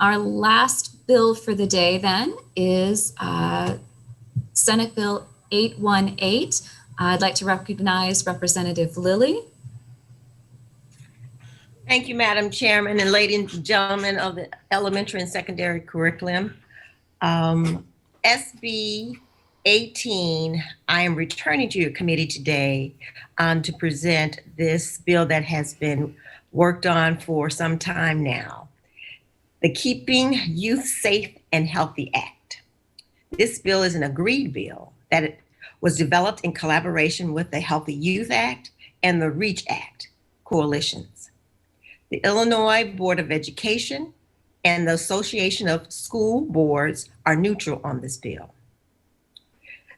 Our last bill for the day then is Senate Bill 818. I'd like to recognize Representative Lilly. Thank you, Madam Chairman, and ladies and gentlemen of the elementary and secondary curriculum. SB 18, I am returning to your committee today to present this bill that has been worked on for some time now. The Keeping Youth Safe and Healthy Act. This bill is an agreed bill that was developed in collaboration with the Healthy Youth Act and the REACH Act coalitions. The Illinois Board of Education and the Association of School Boards are neutral on this bill.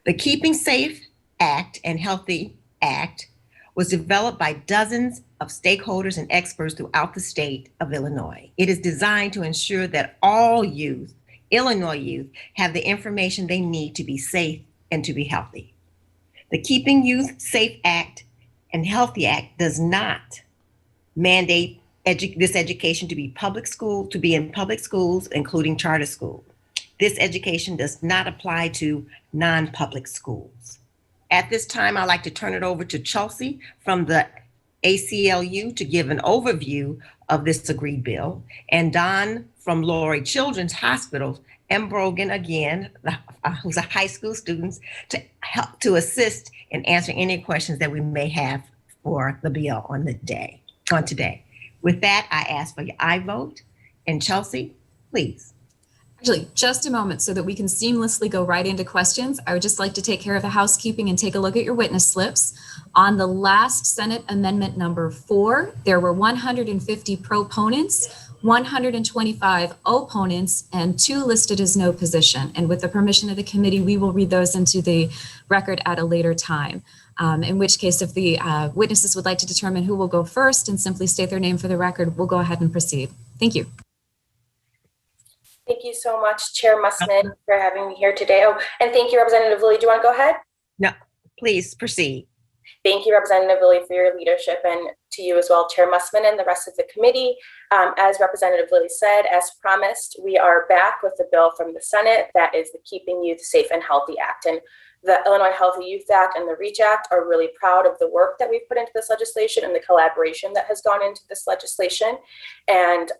The Keeping Safe Act and Healthy Act was developed by dozens of stakeholders and experts throughout the state of Illinois. It is designed to ensure that all youth, Illinois youth, have the information they need to be safe and to be healthy. The Keeping Youth Safe Act and Healthy Act does not mandate this education to be in public schools, including charter schools. This education does not apply to non-public schools. At this time, I'd like to turn it over to Chelsea from the ACLU to give an overview of this agreed bill, and Don from Laurie Children's Hospital, and Brogan again, who's a high school student, to help to assist in answering any questions that we may have for the bill on today. With that, I ask for your aye vote. And Chelsea, please. Actually, just a moment so that we can seamlessly go right into questions. I would just like to take care of the housekeeping and take a look at your witness slips. On the last Senate Amendment number 4, there were 150 proponents, 125 opponents, and 2 listed as no position. And with the permission of the committee, we will read those into the record at a later time. In which case, if the witnesses would like to determine who will go first and simply state their name for the record, we'll go ahead and proceed. Thank you. Thank you so much, Chair Musman, for having me here today. Oh, and thank you, Representative Lilly. Do you want to go ahead? No, please proceed. Thank you, Representative Lilly, for your leadership, and to you as well, Chair Musman, and the rest of the committee. As Representative Lilly said, as promised, we are back with the bill from the Senate that is the Keeping Youth Safe and Healthy Act. And the Illinois Healthy Youth Act and the REACH Act are really proud of the work that we've put into this legislation and the collaboration that has gone into this legislation. And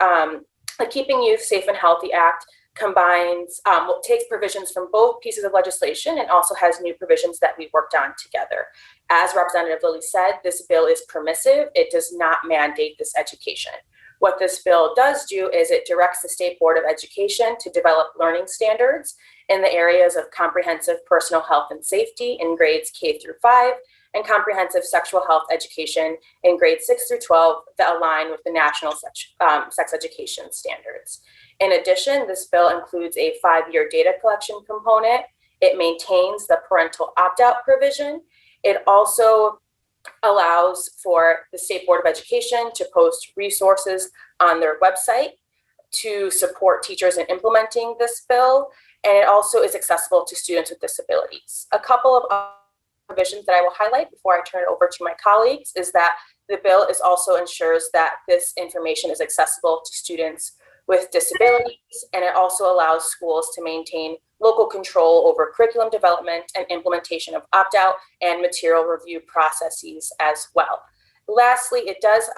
the Keeping Youth Safe and Healthy Act combines, takes provisions from both pieces of legislation and also has new provisions that we worked on together. As Representative Lilly said, this bill is permissive. It does not mandate this education. What this bill does do is it directs the State Board of Education to develop learning standards in the areas of comprehensive personal health and safety in grades K through 5 and comprehensive sexual health education in grades 6 through 12 that align with the national sex education standards. In addition, this bill includes a 5-year data collection component. It maintains the parental opt-out provision. It also allows for the State Board of Education to post resources on their website to support teachers in implementing this bill. And it also is accessible to students with disabilities. A couple of provisions that I will highlight before I turn it over to my colleagues is that the bill also ensures that this information is accessible to students with disabilities, and it also allows schools to maintain local control over curriculum development and implementation of opt-out and material review processes as well. Lastly, it does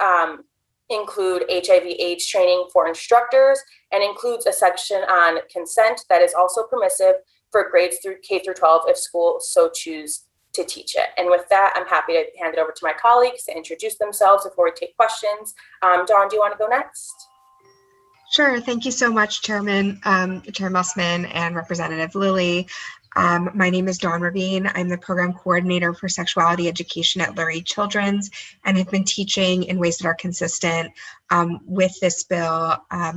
include HIV/AIDS training for instructors and includes a section on consent that is also permissive for grades through K through 12 if schools so choose to teach it. And with that, I'm happy to hand it over to my colleagues to introduce themselves before we take questions. Dawn, do you want to go next? Sure. Thank you so much, Chair Musman and Representative Lilly. My name is Dawn Ravine. I'm the Program Coordinator for Sexuality Education at Lurie Children's, and I've been teaching in ways that are consistent with this bill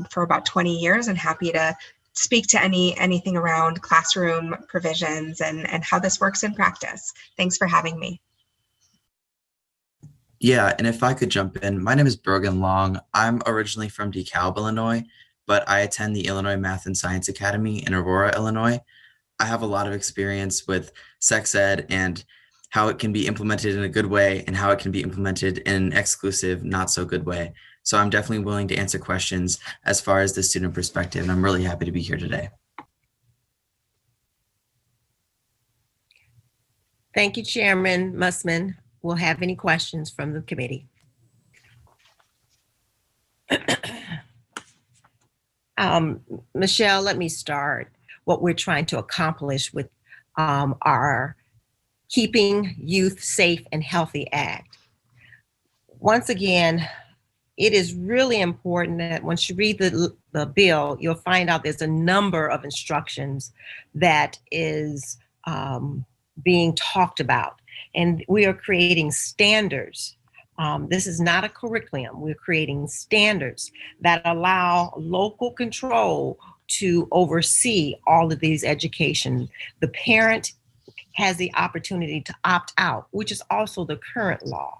for about 20 years, and happy to speak to anything around classroom provisions and how this works in practice. Thanks for having me. Yeah, and if I could jump in, my name is Brogan Long. I'm originally from DeKalb, Illinois, but I attend the Illinois Math and Science Academy in Aurora, Illinois. I have a lot of experience with sex ed and how it can be implemented in a good way and how it can be implemented in an exclusive, not so good way. So I'm definitely willing to answer questions as far as the student perspective, and I'm really happy to be here today. Thank you, Chairman Musman. We'll have any questions from the committee. Michelle, let me start what we're trying to accomplish with our Keeping Youth Safe and Healthy Act. Once again, it is really important that once you read the bill, you'll find out there's a number of instructions that is being talked about. And we are creating standards. This is not a curriculum. We're creating standards that allow local control to oversee all of these education. The parent has the opportunity to opt out, which is also the current law.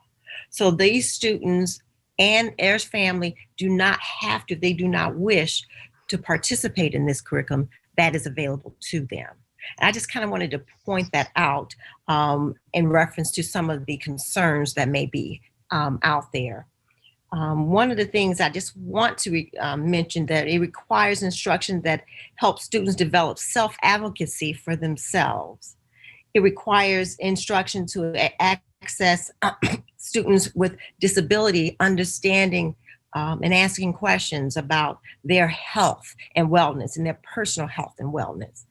So these students and their family do not have to, they do not wish to participate in this curriculum that is available to them. And I just kind of wanted to point that out in reference to some of the concerns that may be out there. One of the things I just want to mention that it requires instruction that helps students develop self-advocacy for themselves. It requires instruction to access students with disability understanding and asking questions about their health and wellness and their personal health and wellness.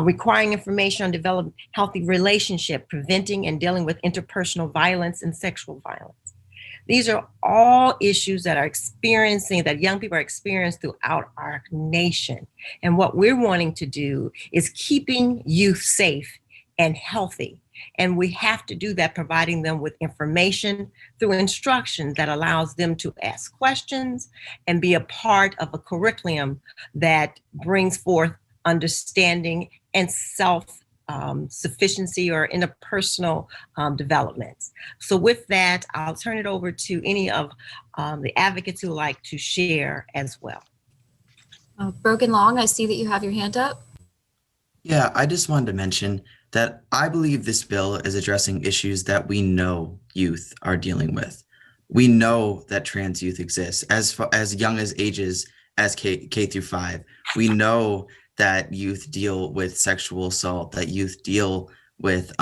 Requiring information on developing healthy relationship, preventing and dealing with interpersonal violence and sexual violence. These are all issues that that young people are experiencing throughout our nation. And what we're wanting to do is keeping youth safe and healthy. And we have to do that, providing them with information through instruction that allows them to ask questions and be a part of a curriculum that brings forth understanding and self-sufficiency or interpersonal developments. So with that, I'll turn it over to any of the advocates who would like to share as well. Brogan Long, I see that you have your hand up. Yeah, I just wanted to mention that I believe this bill is addressing issues that we know youth are dealing with. We know that trans youth exists as young as ages as K through 5. We know that youth deal with sexual assault, that youth deal with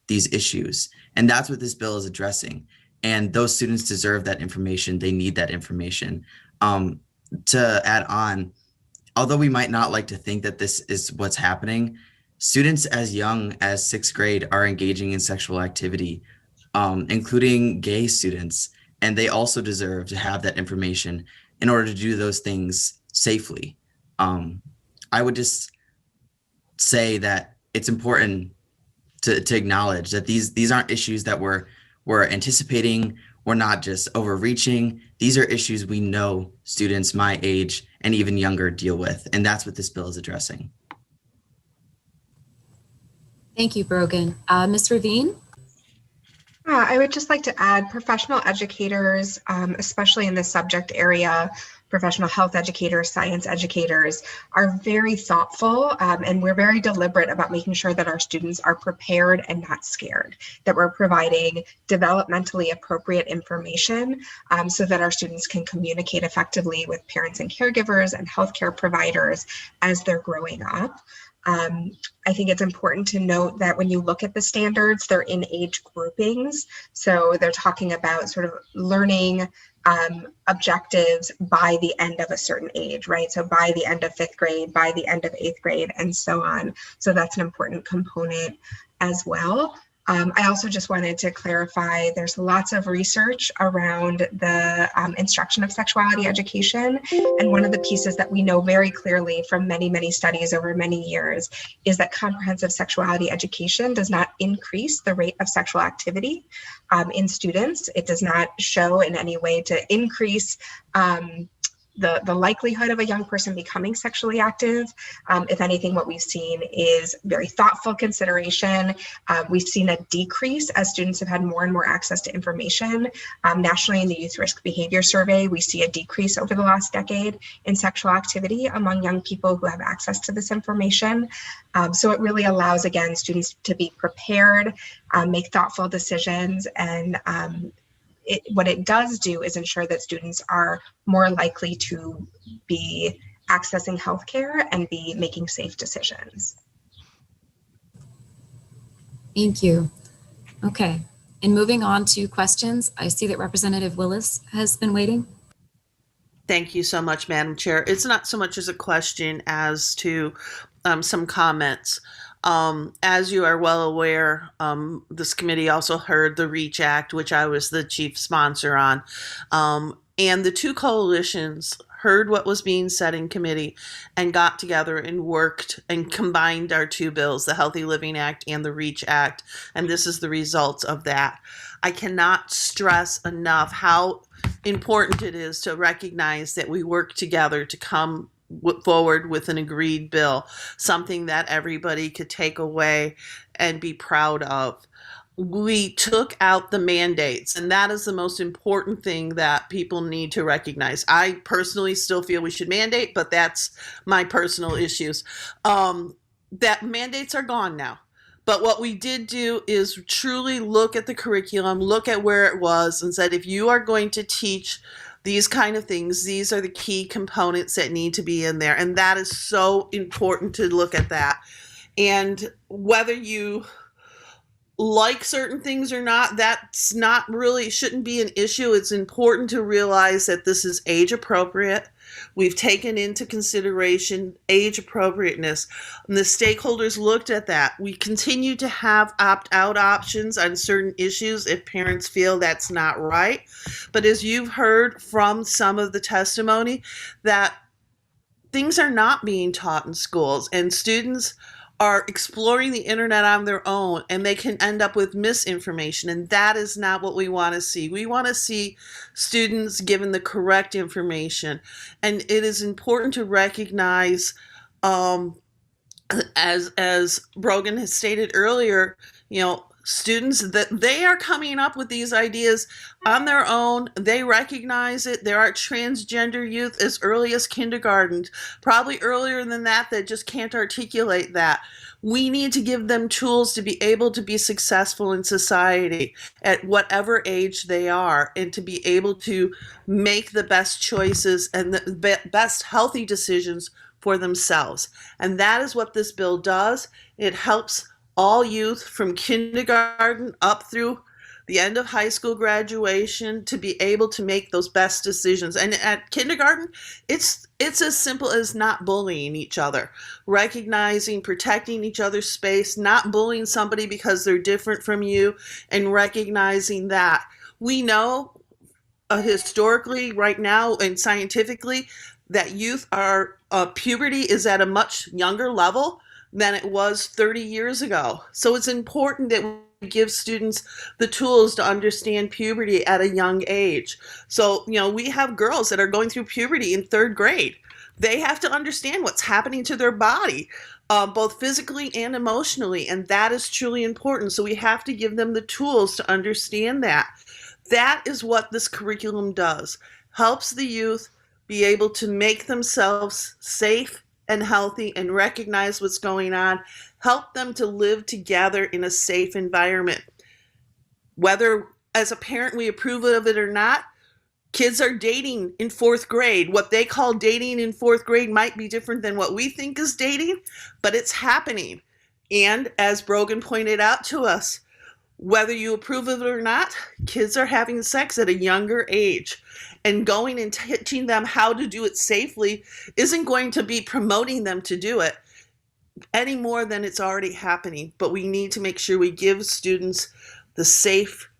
these issues. And that's what this bill is addressing. And those students deserve that information. They need that information. To add on, although we might not like to think that this is what's happening, students as young as 6th grade are engaging in sexual activity, including gay students, and they also deserve to have that information in order to do those things safely. I would just say that it's important to acknowledge that these aren't issues that we're anticipating. We're not just overreaching. These are issues we know students my age and even younger deal with, and that's what this bill is addressing. Thank you, Brogan. Ms. Ravine? I would just like to add professional educators, especially in this subject area, professional health educators, science educators are very thoughtful and we're very deliberate about making sure that our students are prepared and not scared, that we're providing developmentally appropriate information so that our students can communicate effectively with parents and caregivers and healthcare providers as they're growing up. I think it's important to note that when you look at the standards, they're in age groupings. So they're talking about sort of learning objectives by the end of a certain age, right? So by the end of 5th grade, by the end of 8th grade, and so on. So that's an important component as well. I also just wanted to clarify, there's lots of research around the instruction of sexuality education. And one of the pieces that we know very clearly from many, many studies over many years is that comprehensive sexuality education does not increase the rate of sexual activity in students. It does not show in any way to increase the likelihood of a young person becoming sexually active. If anything, what we've seen is very thoughtful consideration. We've seen a decrease as students have had more and more access to information. Nationally, in the Youth Risk Behavior Survey, we see a decrease over the last decade in sexual activity among young people who have access to this information. So it really allows, again, students to be prepared, make thoughtful decisions, and what it does do is ensure that students are more likely to be accessing healthcare and be making safe decisions. Thank you. Okay. And moving on to questions, I see that Representative Willis has been waiting. Thank you so much, Madam Chair. It's not so much as a question as to some comments. As you are well aware, this committee also heard the REACH Act, which I was the chief sponsor on. And the two coalitions heard what was being said in committee and got together and worked and combined our two bills, the Healthy Living Act and the REACH Act. And this is the result of that. I cannot stress enough how important it is to recognize that we work together to come forward with an agreed bill, something that everybody could take away and be proud of. We took out the mandates, and that is the most important thing that people need to recognize. I personally still feel we should mandate, but that's my personal issues. That mandates are gone now. But what we did do is truly look at the curriculum, look at where it was, and said, if you are going to teach these kind of things, these are the key components that need to be in there. And that is so important to look at that. And whether you like certain things or not, that's not really, shouldn't be an issue. It's important to realize that this is age appropriate. We've taken into consideration age appropriateness, and the stakeholders looked at that. We continue to have opt-out options on certain issues if parents feel that's not right. But as you've heard from some of the testimony, that things are not being taught in schools, and students are exploring the internet on their own, and they can end up with misinformation, and that is not what we want to see. We want to see students given the correct information, and it is important to recognize, as Brogan has stated earlier, students, that they are coming up with these ideas on their own. They recognize it. There are transgender youth as early as kindergarten, probably earlier than that just can't articulate that. We need to give them tools to be able to be successful in society at whatever age they are, and to be able to make the best choices and the best healthy decisions for themselves. And that is what this bill does. It helps all youth from kindergarten up through the end of high school graduation to be able to make those best decisions. And at kindergarten, it's as simple as not bullying each other, recognizing, protecting each other's space, not bullying somebody because they're different from you, and recognizing that. We know historically right now and scientifically that youth are, puberty is at a much younger level than it was 30 years ago. So it's important that we give students the tools to understand puberty at a young age. So, we have girls that are going through puberty in 3rd grade. They have to understand what's happening to their body, both physically and emotionally, and that is truly important. So we have to give them the tools to understand that. That is what this curriculum does. Helps the youth be able to make themselves safe and healthy and recognize what's going on, help them to live together in a safe environment. Whether as a parent we approve of it or not, kids are dating in 4th grade. What they call dating in 4th grade might be different than what we think is dating, but it's happening. And as Brogan pointed out to us, whether you approve of it or not, kids are having sex at a younger age. And going and teaching them how to do it safely isn't going to be promoting them to do it any more than it's already happening. But we need to make sure we give students the safe,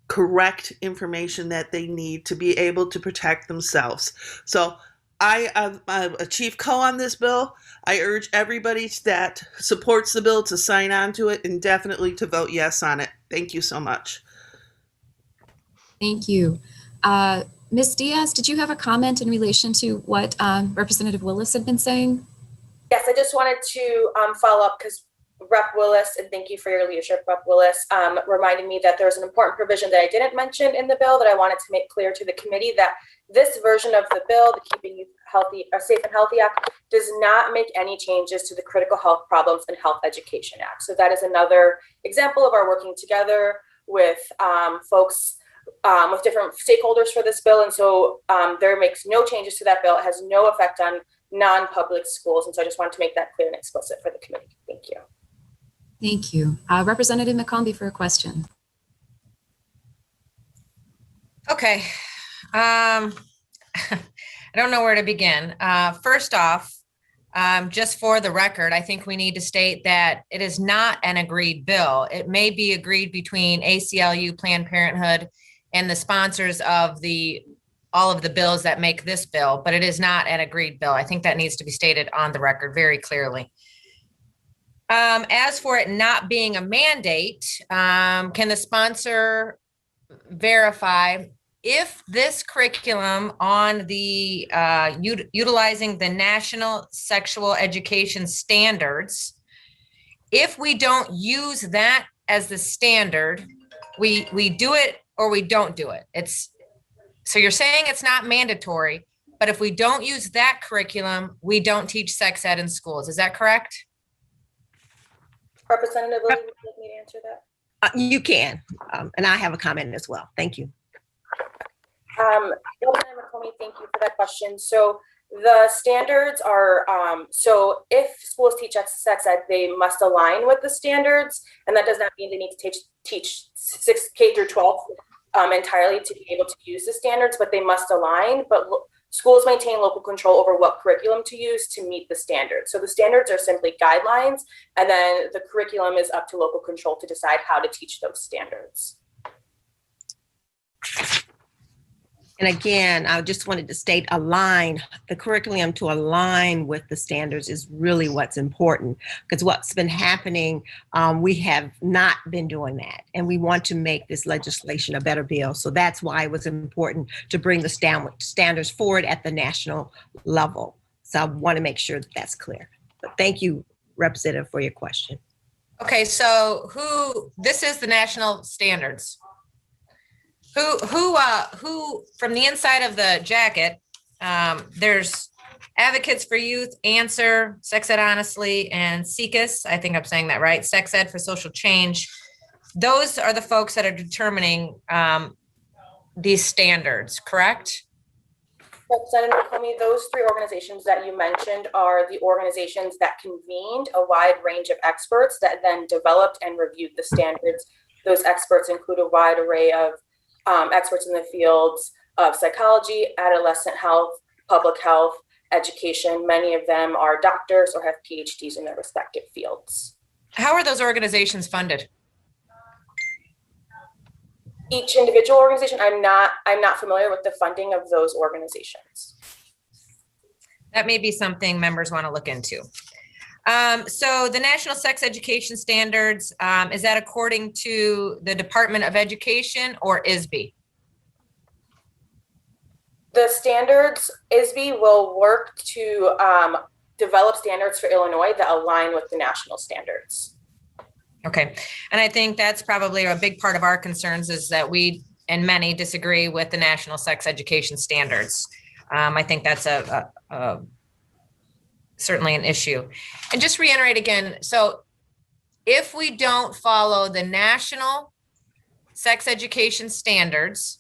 correct information that they need to be able to protect themselves. So I'm a chief co on this bill. I urge everybody that supports the bill to sign on to it and definitely to vote yes on it. Thank you so much. Thank you. Ms. Diaz, did you have a comment in relation to what Representative Willis had been saying? Yes, I just wanted to follow up because Rep. Willis, and thank you for your leadership, Rep. Willis, reminded me that there's an important provision that I didn't mention in the bill that I wanted to make clear to the committee, that this version of the bill, the Keeping Youth Healthy, Safe and Healthy Act, does not make any changes to the Critical Health Problems and Health Education Act. So that is another example of our working together with folks with different stakeholders for this bill. And so there makes no changes to that bill. It has no effect on non-public schools. And so I just wanted to make that clear and explicit for the committee. Thank you. Thank you. Representative McCombie for a question. Okay. I don't know where to begin. First off, just for the record, I think we need to state that it is not an agreed bill. It may be agreed between ACLU, Planned Parenthood, and the sponsors of all of the bills that make this bill, but it is not an agreed bill. I think that needs to be stated on the record very clearly. As for it not being a mandate, can the sponsor verify if this curriculum on the utilizing the National Sexual Education Standards, if we don't use that as the standard, we do it or we don't do it. So you're saying it's not mandatory, but if we don't use that curriculum, we don't teach sex ed in schools. Is that correct? Representative Lilly, would you like me to answer that? You can, and I have a comment as well. Thank you. Representative McCombie, thank you for that question. So the standards are, so if schools teach sex ed, they must align with the standards, and that does not mean they need to teach K through 12 entirely to be able to use the standards, but they must align. But schools maintain local control over what curriculum to use to meet the standards. So the standards are simply guidelines, and then the curriculum is up to local control to decide how to teach those standards. And again, I just wanted to state the curriculum to align with the standards is really what's important, because what's been happening, we have not been doing that. And we want to make this legislation a better bill. So that's why it was important to bring the standards forward at the national level. So I want to make sure that that's clear. But thank you, Representative, for your question. Okay, so this is the national standards. Who from the inside of the jacket, there's Advocates for Youth, Answer, Sex Ed Honestly, and SECUS. I think I'm saying that right. Sex Ed for Social Change. Those are the folks that are determining these standards, correct? Representative McCombie, those three organizations that you mentioned are the organizations that convened a wide range of experts that then developed and reviewed the standards. Those experts include a wide array of experts in the fields of psychology, adolescent health, public health, education. Many of them are doctors or have PhDs in their respective fields. How are those organizations funded? Each individual organization, I'm not familiar with the funding of those organizations. That may be something members want to look into. So the National Sex Education Standards, is that according to the Department of Education or ISB? The standards, ISB will work to develop standards for Illinois that align with the national standards. Okay, and I think that's probably a big part of our concerns is that we and many disagree with the National Sex Education Standards. I think that's certainly an issue. And just reiterate again, so if we don't follow the National Sex Education Standards,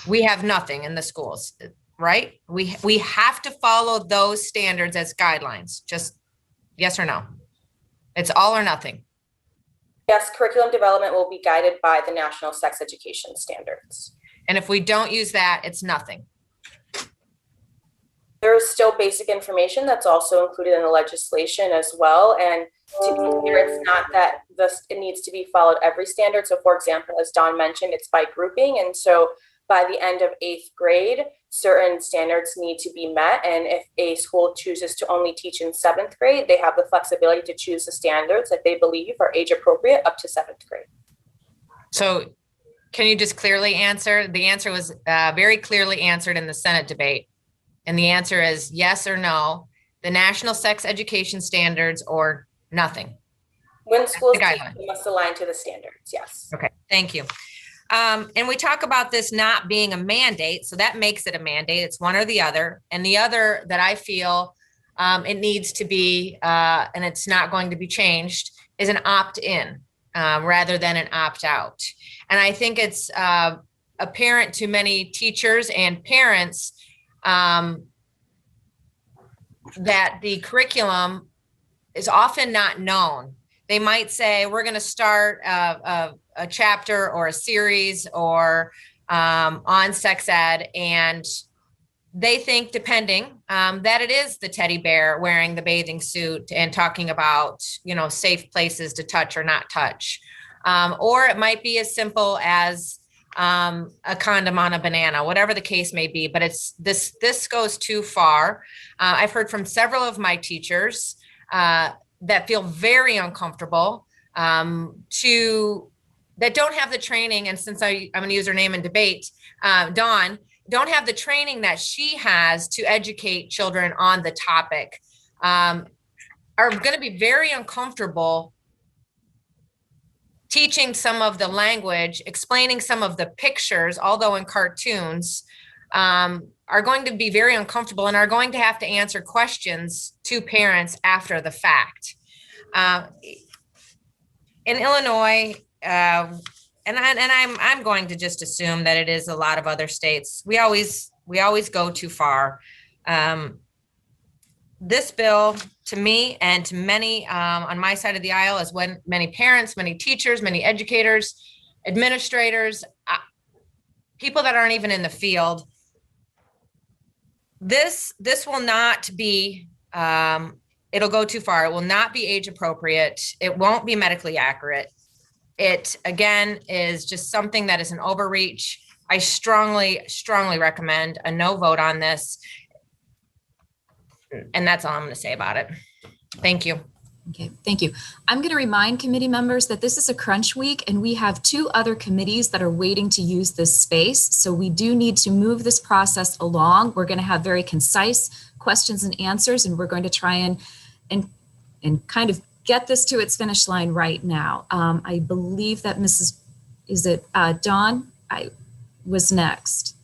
we have nothing in the schools, right? We have to follow those standards as guidelines. Just yes or no? It's all or nothing. Yes, curriculum development will be guided by the National Sex Education Standards. And if we don't use that, it's nothing. There's still basic information that's also included in the legislation as well. And to be clear, it's not that it needs to be followed every standard. So for example, as Dawn mentioned, it's by grouping. And so by the end of 8th grade, certain standards need to be met. And if a school chooses to only teach in 7th grade, they have the flexibility to choose the standards that they believe are age appropriate up to 7th grade. So can you just clearly answer? The answer was very clearly answered in the Senate debate. And the answer is yes or no, the National Sex Education Standards or nothing. When schools teach, they must align to the standards, yes. Okay, thank you. And we talk about this not being a mandate, so that makes it a mandate. It's one or the other. And the other that I feel it needs to be, and it's not going to be changed, is an opt-in. rather than an opt-out. And I think it's apparent to many teachers and parents that the curriculum is often not known. They might say, we're going to start a chapter or a series or on sex ed, and they think, depending, that it is the teddy bear wearing the bathing suit and talking about, safe places to touch or not touch. Or it might be as simple as a condom on a banana, whatever the case may be, but this goes too far. I've heard from several of my teachers that feel very uncomfortable that don't have the training. And since I'm going to use her name in debate, Dawn, don't have the training that she has to educate children on the topic, are going to be very uncomfortable teaching some of the language, explaining some of the pictures, although in cartoons, are going to be very uncomfortable and are going to have to answer questions to parents after the fact. In Illinois, and I'm going to just assume that it is a lot of other states. We always go too far. This bill, to me and to many on my side of the aisle, as when many parents, many teachers, many educators, administrators, people that aren't even in the field, this will not be. It'll go too far. It will not be age appropriate. It won't be medically accurate. It, again, is just something that is an overreach. I strongly, strongly recommend a no vote on this. And that's all I'm going to say about it. Thank you. Okay, thank you. I'm going to remind committee members that this is a crunch week and we have 2 other committees that are waiting to use this space. So we do need to move this process along. We're going to have very concise questions and answers, and we're going to try and kind of get this to its finish line right now. I believe that Dawn? I was next.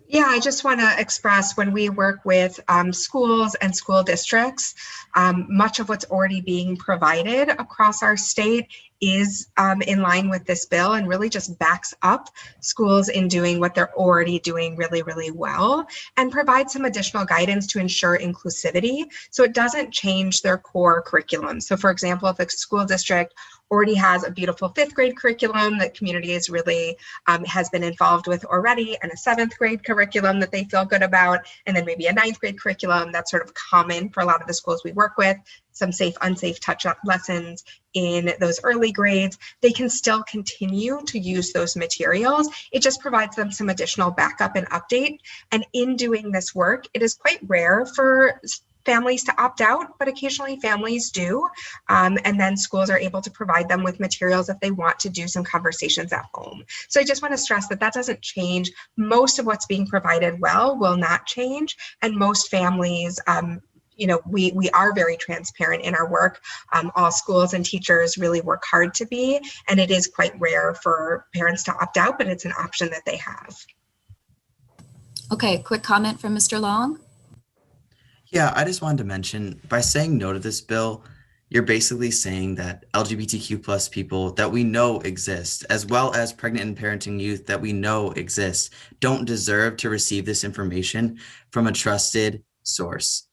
Yeah, I just want to express, when we work with schools and school districts, much of what's already being provided across our state is in line with this bill and really just backs up schools in doing what they're already doing really, really well, and provides some additional guidance to ensure inclusivity. So it doesn't change their core curriculum. So for example, if a school district already has a beautiful 5th grade curriculum that community is really has been involved with already, and a 7th grade curriculum that they feel good about, and then maybe a 9th grade curriculum that's sort of common for a lot of the schools we work with, some safe, unsafe touch-up lessons in those early grades, they can still continue to use those materials. It just provides them some additional backup and update. And in doing this work, it is quite rare for families to opt out, but occasionally families do. And then schools are able to provide them with materials if they want to do some conversations at home. So I just want to stress that that doesn't change. Most of what's being provided will not change. And most families, we are very transparent in our work. All schools and teachers really work hard to be, and it is quite rare for parents to opt out, but it's an option that they have. Okay, quick comment from Mr. Long. Yeah, I just wanted to mention, by saying no to this bill, you're basically saying that LGBTQ plus people that we know exist, as well as pregnant and parenting youth that we know exist, don't deserve to receive this information from a trusted source.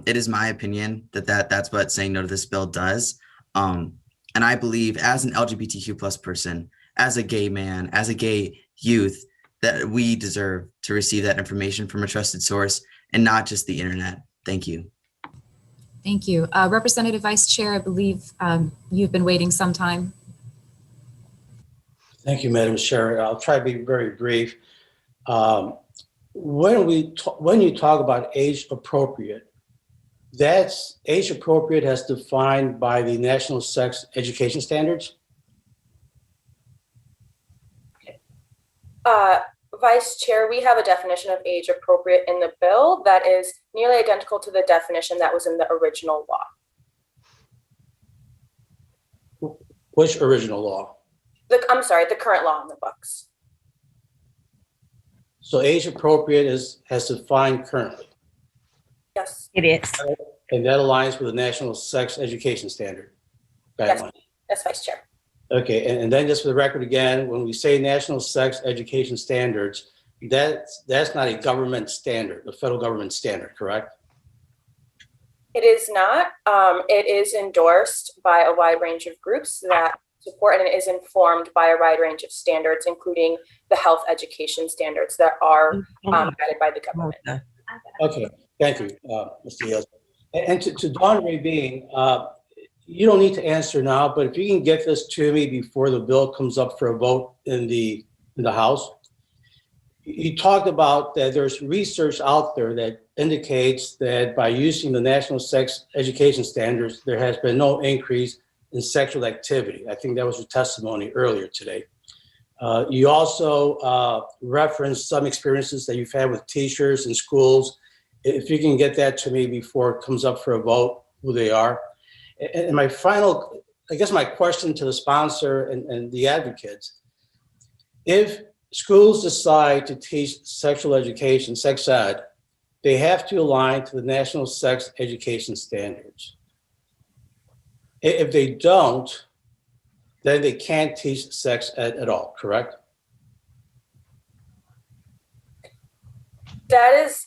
It is my opinion that's what saying no to this bill does. And I believe, as an LGBTQ plus person, as a gay man, as a gay youth, that we deserve to receive that information from a trusted source and not just the internet. Thank you. Thank you. Representative Vice Chair, I believe you've been waiting some time. Thank you, Madam Chair. I'll try to be very brief. When you talk about age appropriate, that's age appropriate as defined by the National Sex Education Standards? Vice Chair, we have a definition of age appropriate in the bill that is nearly identical to the definition that was in the original law. Which original law? The current law in the books. So age appropriate has defined currently. Yes. It is. And that aligns with the National Sex Education Standard guideline. Yes, Vice Chair. Okay, and then just for the record again, when we say national sex education standards, that's not a government standard, a federal government standard, correct? It is not. It is endorsed by a wide range of groups that support, and it is informed by a wide range of standards, including the health education standards that are guided by the government. Okay, thank you, Mr. Yields. And to Dawn Rabin, you don't need to answer now, but if you can get this to me before the bill comes up for a vote in the House. You talked about that there's research out there that indicates that by using the national sex education standards, there has been no increase in sexual activity. I think that was your testimony earlier today. You also referenced some experiences that you've had with teachers in schools. If you can get that to me before it comes up for a vote, who they are. And my final, I guess my question to the sponsor and the advocates, if schools decide to teach sexual education, sex ed, they have to align to the national sex education standards. If they don't, then they can't teach sex ed at all, correct? That is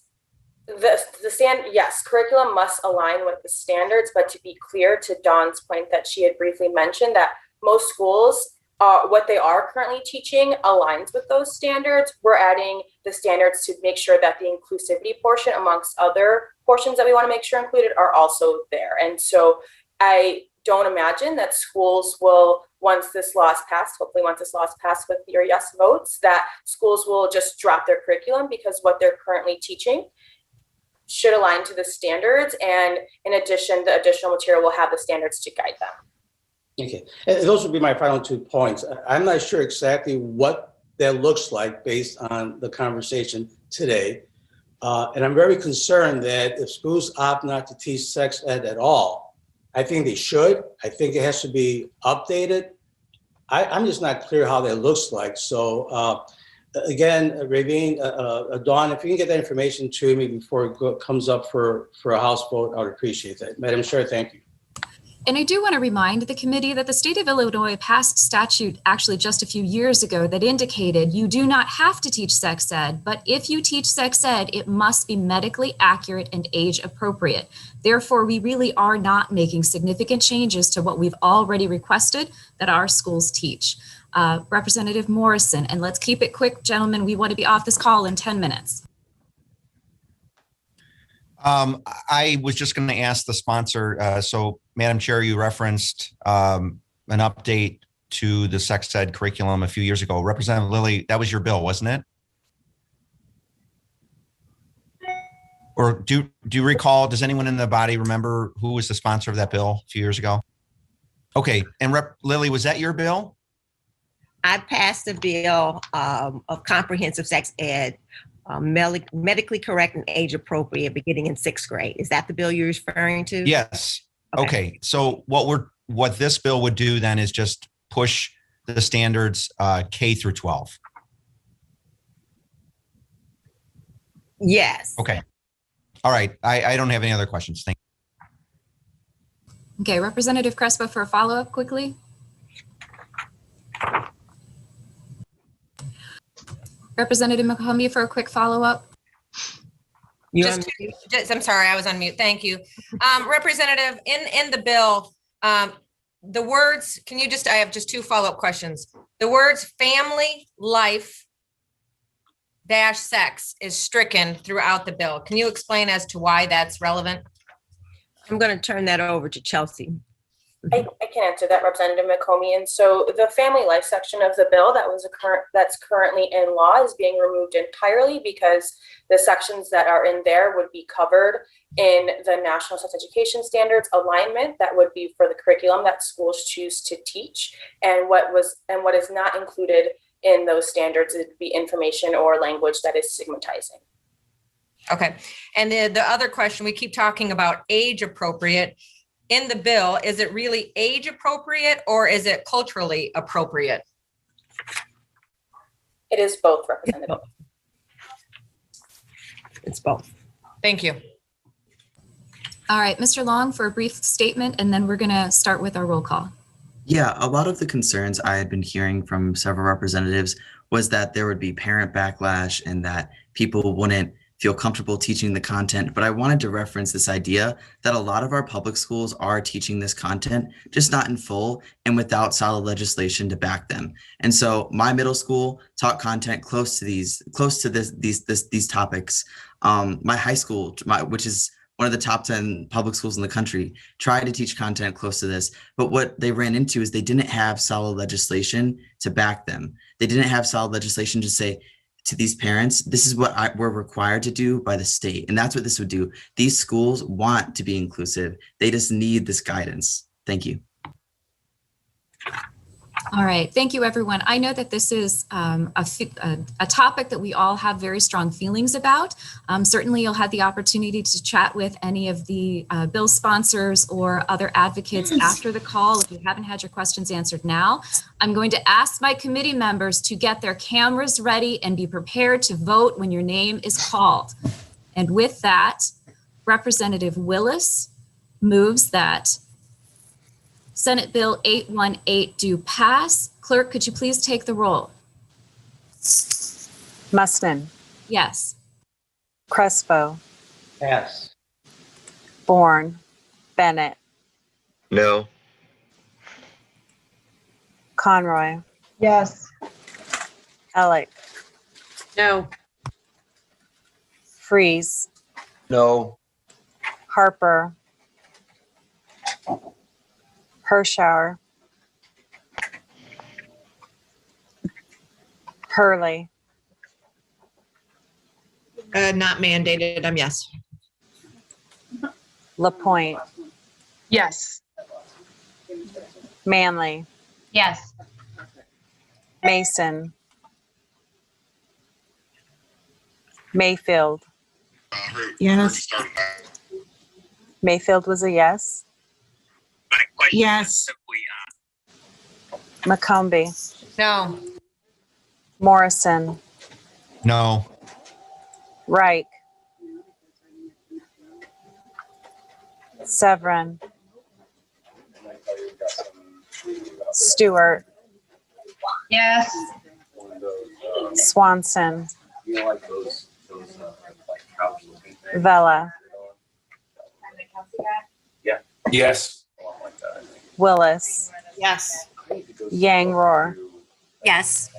the standard. Yes, curriculum must align with the standards, but to be clear to Dawn's point that she had briefly mentioned, that most schools, what they are currently teaching aligns with those standards. We're adding the standards to make sure that the inclusivity portion, amongst other portions that we want to make sure included, are also there. And so I don't imagine that schools will, once this law is passed, hopefully once this law is passed with your yes votes, that schools will just drop their curriculum, because what they're currently teaching should align to the standards. And in addition, the additional material will have the standards to guide them. Okay, and those would be my final 2 points. I'm not sure exactly what that looks like based on the conversation today. And I'm very concerned that if schools opt not to teach sex ed at all, I think they should. I think it has to be updated. I'm just not clear how that looks like. So again, Rabin, Dawn, if you can get that information to me before it comes up for a House vote, I would appreciate that. Madam Chair, thank you. And I do want to remind the committee that the state of Illinois passed statute actually just a few years ago that indicated you do not have to teach sex ed, but if you teach sex ed, it must be medically accurate and age appropriate. Therefore, we really are not making significant changes to what we've already requested that our schools teach. Representative Morrison, and let's keep it quick, gentlemen. We want to be off this call in 10 minutes. I was just going to ask the sponsor. So, Madam Chair, you referenced an update to the sex ed curriculum a few years ago. Representative Lilly, that was your bill, wasn't it? Or do you recall, does anyone in the body remember who was the sponsor of that bill a few years ago? Okay, and Rep. Lilly, was that your bill? I passed a bill of comprehensive sex ed, medically correct and age appropriate, beginning in 6th grade. Is that the bill you're referring to? Yes. Okay. So what this bill would do then is just push the standards K through 12. Yes. Okay. All right. I don't have any other questions. Thank you. Okay, Representative Crespo for a follow-up quickly. Representative McCombie for a quick follow-up. I'm sorry, I was on mute. Thank you. Representative, in the bill, the words, I have just 2 follow-up questions. The words family, life, -sex is stricken throughout the bill. Can you explain as to why that's relevant? I'm going to turn that over to Chelsea. I can answer that, Representative McCombie. And so the family life section of the bill that's currently in law is being removed entirely, because the sections that are in there would be covered in the National Sex Education Standards alignment. That would be for the curriculum that schools choose to teach. And what is not included in those standards would be information or language that is stigmatizing. Okay. And the other question, we keep talking about age appropriate. In the bill, is it really age appropriate or is it culturally appropriate? It is both, Representative. It's both. Thank you. All right, Mr. Long for a brief statement, and then we're going to start with our roll call. Yeah, a lot of the concerns I had been hearing from several representatives was that there would be parent backlash and that people wouldn't feel comfortable teaching the content. But I wanted to reference this idea that a lot of our public schools are teaching this content, just not in full and without solid legislation to back them. And so my middle school taught content close to these topics. My high school, which is one of the top 10 public schools in the country, tried to teach content close to this. But what they ran into is they didn't have solid legislation to back them. They didn't have solid legislation to say to these parents, this is what we're required to do by the state. And that's what this would do. These schools want to be inclusive. They just need this guidance. Thank you. All right, thank you, everyone. I know that this is a topic that we all have very strong feelings about. Certainly, you'll have the opportunity to chat with any of the bill sponsors or other advocates after the call if you haven't had your questions answered now. I'm going to ask my committee members to get their cameras ready and be prepared to vote when your name is called. And with that, Representative Willis moves that Senate Bill 818 do pass. Clerk, could you please take the roll? Musman, Yes. Crespo, Pass. Bourne, Bennett, No. Conroy, Yes. Alec, No. Freeze, No. Harper, Hirschauer, Hurley, Not mandated. I'm yes. LaPointe, Yes. Manley, Yes. Mason, Mayfield. Yes. Mayfield was a yes. Yes. McCombie, No. Morrison, No. Reich, Severin, Stewart, Yes. Swanson, Vela, Yes. Willis, Yes. Yang Roar. Yes.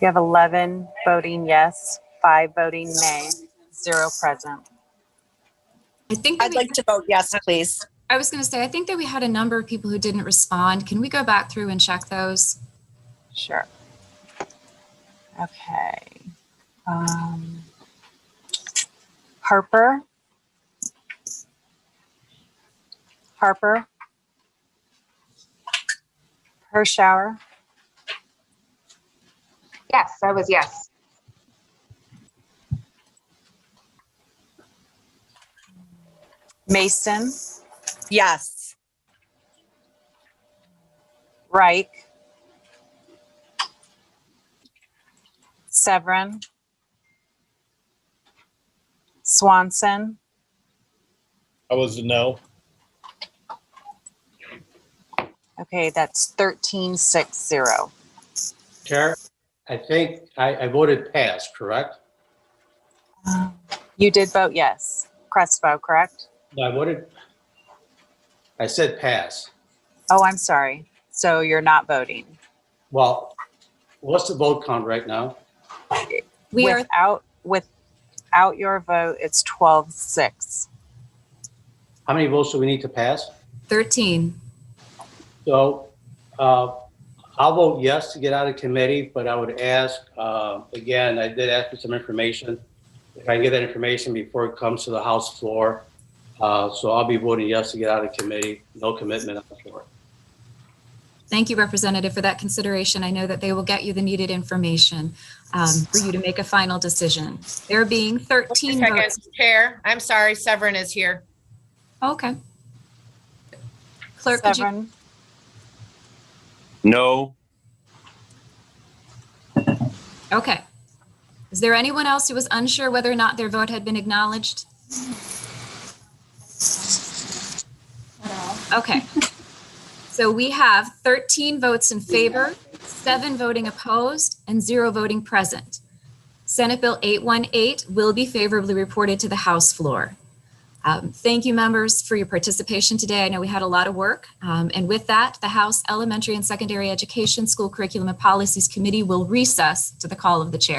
You have 11 voting yes, 5 voting nay, 0 present. I think that I'd like to vote yes, please. I was going to say, I think that we had a number of people who didn't respond. Can we go back through and check those? Sure. Okay. Harper. Harper. Hirschauer. Yes, I was yes. Mason. Yes. Reich. Severin. Swanson. I was a no. Okay, that's 13-6-0. Chair, I think I voted pass, correct? You did vote yes. Crespo, correct? No, I said pass. Oh, I'm sorry. So you're not voting. Well, what's the vote count right now? We are Without your vote, it's 12-6. How many votes do we need to pass? 13. So I'll vote yes to get out of committee, but I would ask, again, I did ask for some information. If I can get that information before it comes to the House floor. So I'll be voting yes to get out of committee, no commitment on the floor. Thank you, Representative, for that consideration. I know that they will get you the needed information for you to make a final decision. There being 13 votes. Chair, I'm sorry, Severin is here. Okay. Clerk, could you? Severin, No. Okay. Is there anyone else who was unsure whether or not their vote had been acknowledged? Okay. So we have 13 votes in favor, 7 voting opposed, and 0 voting present. Senate Bill 818 will be favorably reported to the House floor. Thank you, members, for your participation today. I know we had a lot of work. And with that, the House Elementary and Secondary Education School Curriculum and Policies Committee will recess to the call of the chair.